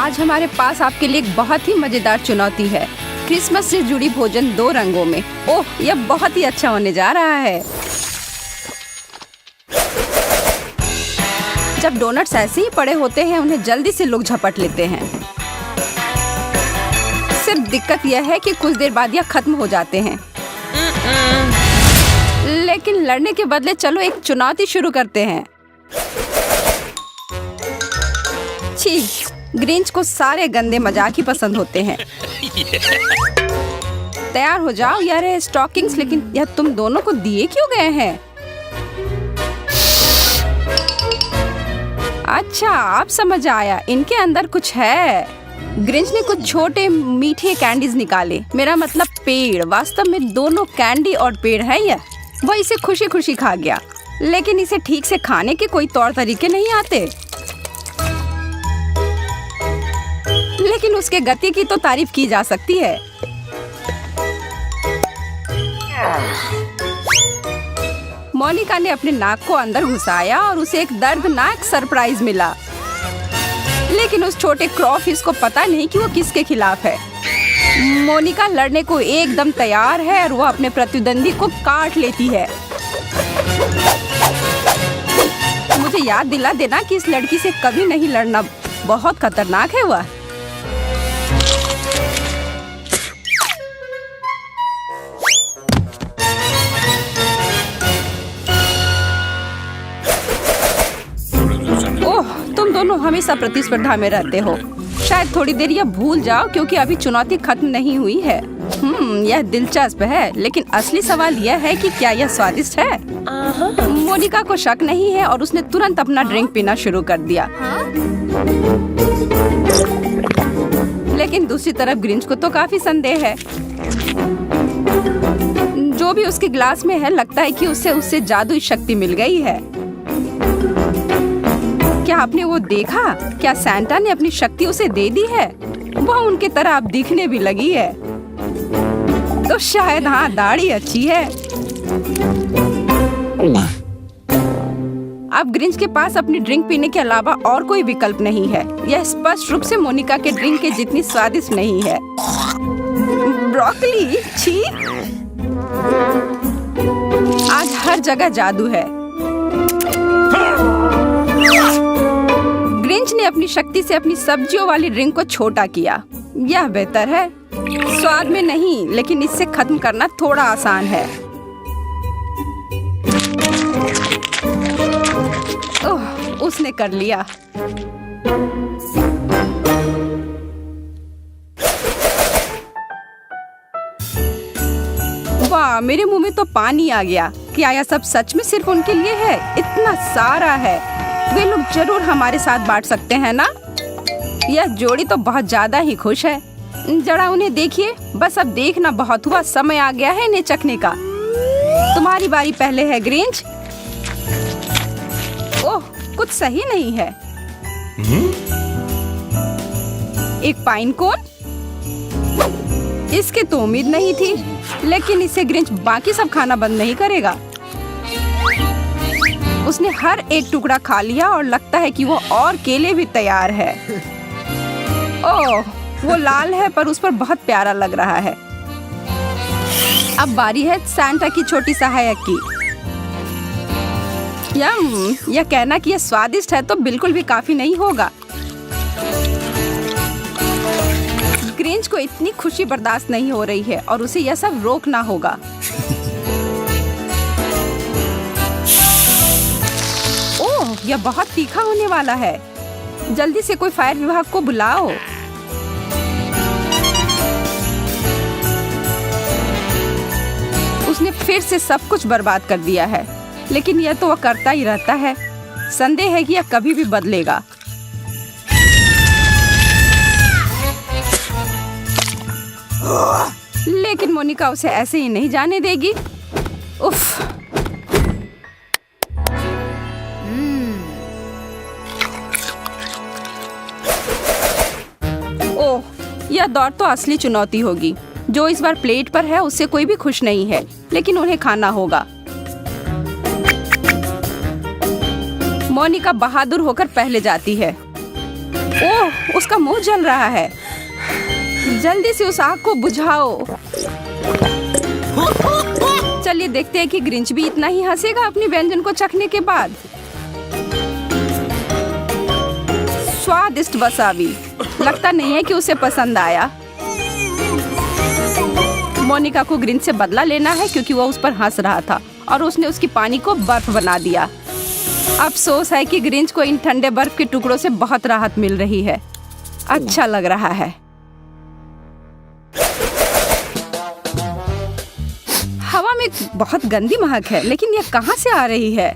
आज हमारे पास आपके लिए एक बहुत ही मजेदार चुनौती है। क्रिसमस से जुड़ी भोजन 2 रंगों में। ओह, यह बहुत ही अच्छा होने जा रहा है। जब डोनट्स ऐसे ही पड़े होते हैं, उन्हें जल्दी से लोग झपट लेते हैं। सिर्फ दिक्कत यह है कि कुछ देर बाद यह खत्म हो जाते हैं। लेकिन लड़ने के बदले चलो एक चुनौती शुरू करते हैं। छी, ग्रिंच को सारे गंदे मजाक ही पसंद होते हैं। तैयार हो जाओ यार स्टॉकिंग्स, लेकिन यह तुम दोनों को दिए क्यों गए हैं? अच्छा, अब समझ आया, इनके अंदर कुछ है। ग्रिंच ने कुछ छोटे मीठे कैंडीज निकाले, मेरा मतलब पेड़। वास्तव में दोनों कैंडी और पेड़ है यह। वह इसे खुशी खुशी खा गया, लेकिन इसे ठीक से खाने के कोई तौर तरीके नहीं आते। लेकिन उसके गति की तो तारीफ की जा सकती है। मोनिका ने अपने नाक को अंदर घुसाया और उसे एक दर्दनाक सरप्राइज मिला। लेकिन उस छोटे क्रॉफिश को पता नहीं कि वो किसके खिलाफ है। मोनिका लड़ने को एकदम तैयार है और वो अपने प्रतिद्वंदी को काट लेती है। मुझे याद दिला देना कि इस लड़की से कभी नहीं लड़ना, बहुत खतरनाक है वह। ओह, तुम दोनों हमेशा प्रतिस्पर्धा में रहते हो। शायद थोड़ी देर यह भूल जाओ, क्योंकि अभी चुनौती खत्म नहीं हुई है। यह दिलचस्प है, लेकिन असली सवाल यह है कि क्या यह स्वादिष्ट है? मोनिका को शक नहीं है और उसने तुरंत अपना ड्रिंक पीना शुरू कर दिया। लेकिन दूसरी तरफ ग्रिंच को तो काफी संदेह है। जो भी उसके ग्लास में है, लगता है कि उससे जादुई शक्ति मिल गई है। क्या आपने वो देखा? क्या सैंटा ने अपनी शक्ति उसे दे दी है? वह उनके तरह अब दिखने भी लगी है। तो शायद हाँ, दाढ़ी अच्छी है। अब ग्रिंच के पास अपनी ड्रिंक पीने के अलावा और कोई विकल्प नहीं है। यह स्पष्ट रूप से मोनिका के ड्रिंक के जितनी स्वादिष्ट नहीं है। ब्रोकली, छी! आज हर जगह जादू है। ग्रिंच ने अपनी शक्ति से अपनी सब्जियों वाली ड्रिंक को छोटा किया। यह बेहतर है, स्वाद में नहीं, लेकिन इससे खत्म करना थोड़ा आसान है। ओह, उसने कर लिया। वाह, मेरे मुंह में तो पानी आ गया। क्या यह सब सच में सिर्फ उनके लिए है? इतना सारा है। वे लोग जरूर हमारे साथ बांट सकते हैं ना? यह जोड़ी तो बहुत ज्यादा ही खुश है। जरा उन्हें देखिए। बस अब देखना बहुत हुआ, समय आ गया है इन्हें चखने का। तुम्हारी बारी पहले है ग्रिंच। ओह, कुछ सही नहीं है। एक पाइन कोन? इसकी तो उम्मीद नहीं थी, लेकिन इसे ग्रिंच बाकी सब खाना बंद नहीं करेगा। उसने हर एक टुकड़ा खा लिया और लगता है कि वो और केले भी तैयार है। ओह, वो लाल है पर उस पर बहुत प्यारा लग रहा है। अब बारी है सैंटा की छोटी सहायक की। यह कहना कि यह स्वादिष्ट है तो बिल्कुल भी काफी नहीं होगा। ग्रिंच को इतनी खुशी बर्दाश्त नहीं हो रही है और उसे यह सब रोकना होगा। ओह, यह बहुत तीखा होने वाला है। जल्दी से कोई फायर विभाग को बुलाओ। उसने फिर से सब कुछ बर्बाद कर दिया है, लेकिन यह तो वह करता ही रहता है। संदेह है कि यह कभी भी बदलेगा। लेकिन मोनिका उसे ऐसे ही नहीं जाने देगी। उफ। ओह, यह दौर तो असली चुनौती होगी। जो इस बार प्लेट पर है उससे कोई भी खुश नहीं है, लेकिन उन्हें खाना होगा। मोनिका बहादुर होकर पहले जाती है। ओह, उसका मुंह जल रहा है। जल्दी से उस आग को बुझाओ। चलिए देखते हैं कि ग्रिंच भी इतना ही हंसेगा अपनी व्यंजन को चखने के बाद। स्वादिष्ट वसाबी। लगता नहीं है कि उसे पसंद आया। मोनिका को ग्रिंच से बदला लेना है क्योंकि वो उस पर हंस रहा था और उसने उसकी पानी को बर्फ बना दिया। अफसोस है कि ग्रिंच को इन ठंडे बर्फ के टुकड़ों से बहुत राहत मिल रही है। अच्छा लग रहा है। हवा में बहुत गंदी महक है, लेकिन यह कहाँ से आ रही है?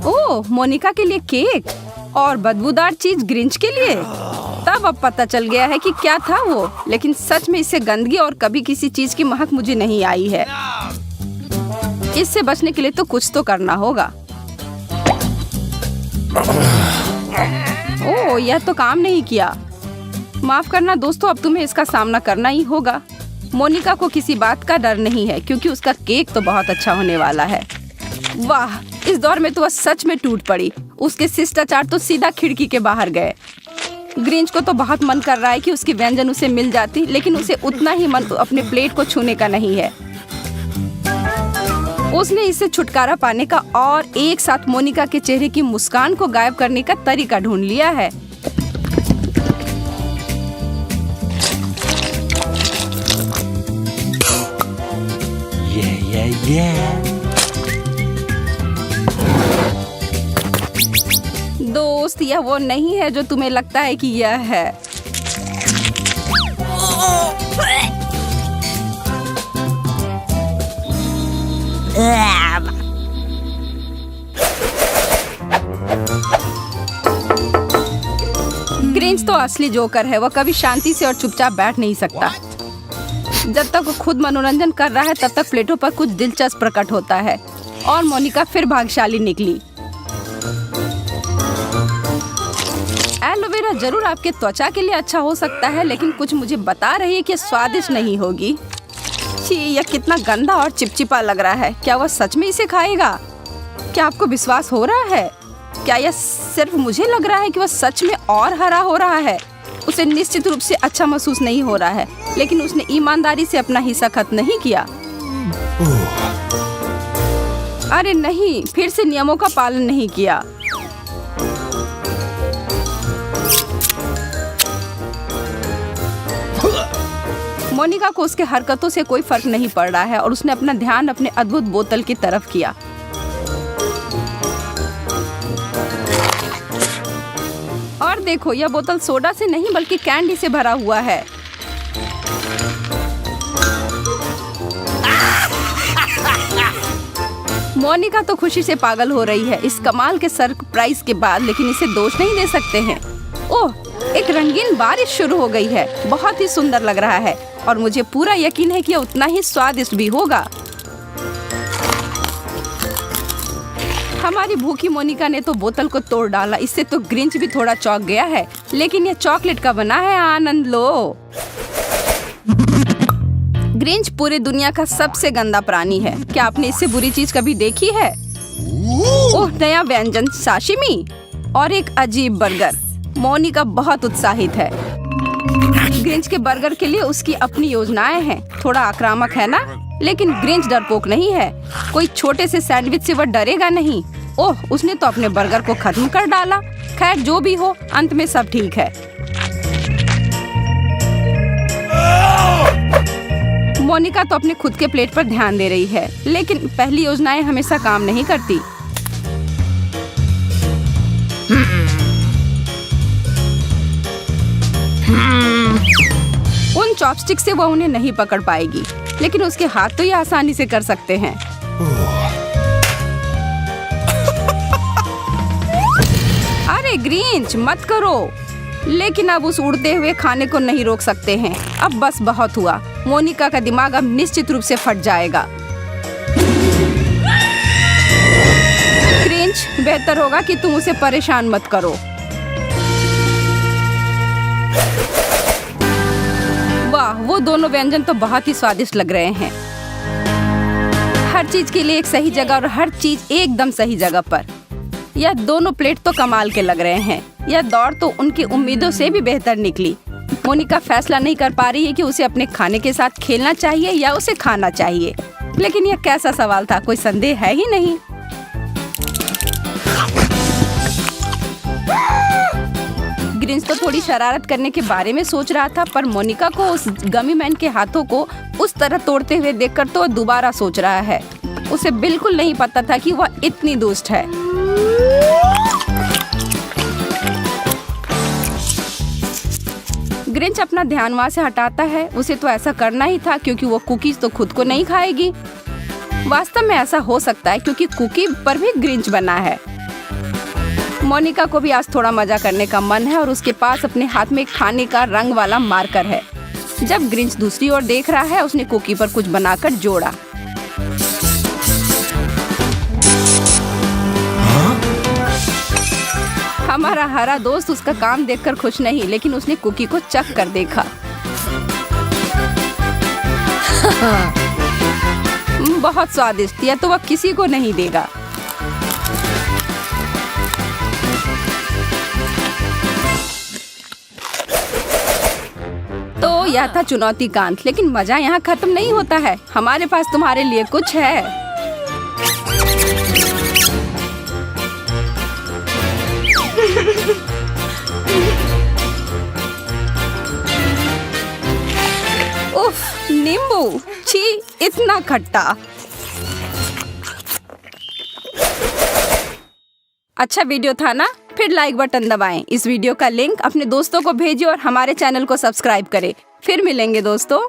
ओह, मोनिका के लिए केक और बदबूदार चीज ग्रिंच के लिए। तब अब पता चल गया है कि क्या था वो, लेकिन सच में इससे गंदगी और कभी किसी चीज की महक मुझे नहीं आई है। इससे बचने के लिए तो कुछ तो करना होगा। ओह, यह तो काम नहीं किया। माफ करना दोस्तों, अब तुम्हें इसका सामना करना ही होगा। मोनिका को किसी बात का डर नहीं है क्योंकि उसका केक तो बहुत अच्छा होने वाला है। वाह, इस दौर में तो वह सच में टूट पड़ी। उसके शिष्टाचार तो सीधा खिड़की के बाहर गए। ग्रिंच को तो बहुत मन कर रहा है कि उसकी व्यंजन उसे मिल जाती, लेकिन उसे उतना ही मन अपने प्लेट को छूने का नहीं है। उसने इससे छुटकारा पाने का और एक साथ मोनिका के चेहरे की मुस्कान को गायब करने का तरीका ढूंढ लिया है। दोस्त, यह वो नहीं है जो तुम्हें लगता है कि यह है। ग्रिंच तो असली जोकर है। वह कभी शांति से और चुपचाप बैठ नहीं सकता। जब तक वो खुद मनोरंजन कर रहा है तब तक प्लेटों पर कुछ दिलचस्प प्रकट होता है। और मोनिका फिर भाग्यशाली निकली। एलोवेरा जरूर आपके त्वचा के लिए अच्छा हो सकता है, लेकिन कुछ मुझे बता रही है कि स्वादिष्ट नहीं होगी। छी, यह कितना गंदा और चिपचिपा लग रहा है। क्या वह सच में इसे खाएगा? क्या आपको विश्वास हो रहा है? क्या यह सिर्फ मुझे लग रहा है कि वह सच में और हरा हो रहा है? उसे निश्चित रूप से अच्छा महसूस नहीं हो रहा है, लेकिन उसने ईमानदारी से अपना हिस्सा खत्म नहीं किया। अरे नहीं, फिर से नियमों का पालन नहीं किया। मोनिका को उसके हरकतों से कोई फर्क नहीं पड़ रहा है और उसने अपना ध्यान अपने अद्भुत बोतल की तरफ किया। और देखो, यह बोतल सोडा से नहीं बल्कि कैंडी से भरा हुआ है। मोनिका तो खुशी से पागल हो रही है इस कमाल के सरप्राइज के बाद, लेकिन इसे दोष नहीं दे सकते हैं। ओह, एक रंगीन बारिश शुरू हो गई है। बहुत ही सुंदर लग रहा है और मुझे पूरा यकीन है कि यह उतना ही स्वादिष्ट भी होगा। हमारी भूखी मोनिका ने तो बोतल को तोड़ डाला। इससे तो ग्रिंच भी थोड़ा चौंक गया है, लेकिन यह चॉकलेट का बना है। आनंद लो। ग्रिंच पूरी दुनिया का सबसे गंदा प्राणी है। क्या आपने इससे बुरी चीज कभी देखी है? ओह, नया व्यंजन साशिमी और एक अजीब बर्गर। मोनिका बहुत उत्साहित है। ग्रिंच के बर्गर के लिए उसकी अपनी योजनाएं हैं। थोड़ा आक्रामक है ना, लेकिन ग्रिंच डरपोक नहीं है। कोई छोटे से सैंडविच से वह डरेगा नहीं। ओह, उसने तो अपने बर्गर को खत्म कर डाला। खैर, जो भी हो, अंत में सब ठीक है। मोनिका तो अपने खुद के प्लेट पर ध्यान दे रही है, लेकिन पहली योजनाएं हमेशा काम नहीं करती। उन चॉपस्टिक से वह उन्हें नहीं पकड़ पाएगी, लेकिन उसके हाथ तो ये आसानी से कर सकते हैं। अरे ग्रिंच, मत करो। लेकिन अब उस उड़ते हुए खाने को नहीं रोक सकते हैं। अब बस बहुत हुआ। मोनिका का दिमाग अब निश्चित रूप से फट जाएगा। ग्रिंच, बेहतर होगा कि तुम उसे परेशान मत करो। वाह, वो दोनों व्यंजन तो बहुत ही स्वादिष्ट लग रहे हैं। हर चीज के लिए एक सही जगह और हर चीज एकदम सही जगह पर। यह दोनों प्लेट तो कमाल के लग रहे हैं। यह दौड़ तो उनकी उम्मीदों से भी बेहतर निकली। मोनिका फैसला नहीं कर पा रही है कि उसे अपने खाने के साथ खेलना चाहिए या उसे खाना चाहिए। लेकिन यह कैसा सवाल था, कोई संदेह है ही नहीं। ग्रिंच तो थोड़ी शरारत करने के बारे में सोच रहा था, पर मोनिका को उस गमी मैन के हाथों को उस तरह तोड़ते हुए देखकर तो दोबारा सोच रहा है। उसे बिल्कुल नहीं पता था कि वह इतनी दुष्ट है। ग्रिंच अपना ध्यान वहाँ से हटाता है। उसे तो ऐसा करना ही था क्योंकि वो कुकीज तो खुद को नहीं खाएगी। वास्तव में ऐसा हो सकता है क्योंकि कुकी पर भी ग्रिंच बना है। मोनिका को भी आज थोड़ा मजा करने का मन है और उसके पास अपने हाथ में खाने का रंग वाला मार्कर है। जब ग्रिंच दूसरी ओर देख रहा है, उसने कुकी पर कुछ बनाकर जोड़ा। हमारा हरा दोस्त उसका काम देखकर खुश नहीं, लेकिन उसने कुकी को चख कर देखा। बहुत स्वादिष्ट, यह तो वह किसी को नहीं देगा। तो यह था चुनौतीकांत, लेकिन मजा यहाँ खत्म नहीं होता है। हमारे पास तुम्हारे लिए कुछ है। उफ, नींबू, छी, इतना खट्टा। अच्छा वीडियो था ना? फिर लाइक बटन दबाएं। इस वीडियो का लिंक अपने दोस्तों को भेजिए और हमारे चैनल को सब्सक्राइब करें। फिर मिलेंगे दोस्तों।